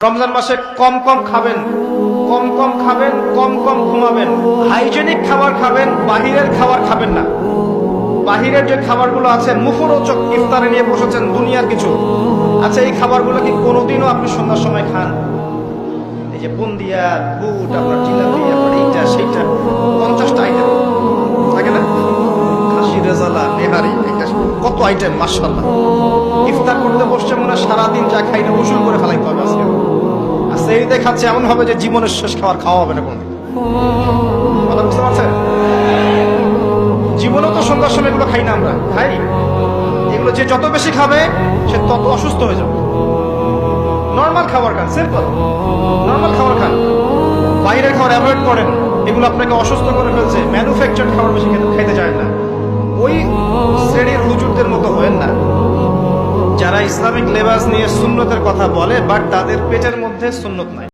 রমজান মাসে কম কম খাবেন, কম কম ঘুমাবেন, হাইজেনিক খাবার খাবেন, বাহিরের খাবার খাবেন না। বাহিরের যে খাবারগুলো আছে মুখরোচক, ইফতারে নিয়ে বসেছেন দুনিয়ার কিছু, আচ্ছা এই খাবারগুলো কি কোনোদিনও আপনি সন্ধ্যার সময় খান? এই যে বুন্দিয়া, বুট, আপনার জিলাপি, আপনার এইটা সেইটা, 50টা আইটেম থাকে না, খাসি রেজালা, নেহারি, এটা কত আইটেম, মাশাআল্লাহ। ইফতার করতে বসছে মনে হয় সারাদিন যা খাইলে উসুল করে ফেলাইতে হবে আজকে। আর সেহরিতে খাচ্ছে এমন হবে যে জীবনের শেষ খাবার খাওয়া হবে না কোনদিন। কথা বুঝতে পারছেন? জীবনেও তো সন্ধ্যার সময় এগুলো খাই না, আমরা খাই এগুলো। যে যত বেশি খাবে সে তত অসুস্থ হয়ে যাবে। নর্মাল খাবার খান, সিম্পল নর্মাল খাবার খান, বাইরের খাবার অ্যাভয়েড করেন, এগুলো আপনাকে অসুস্থ করে ফেলছে। ম্যানুফ্যাকচার্ড খাবার বেশি খাইতে যায় না। ওই শ্রেণীর হুজুরদের মতো হয়েন না যারা ইসলামিক লেবাস নিয়ে সুন্নতের কথা বলে বাট তাদের পেটের মধ্যে সুন্নত নাই।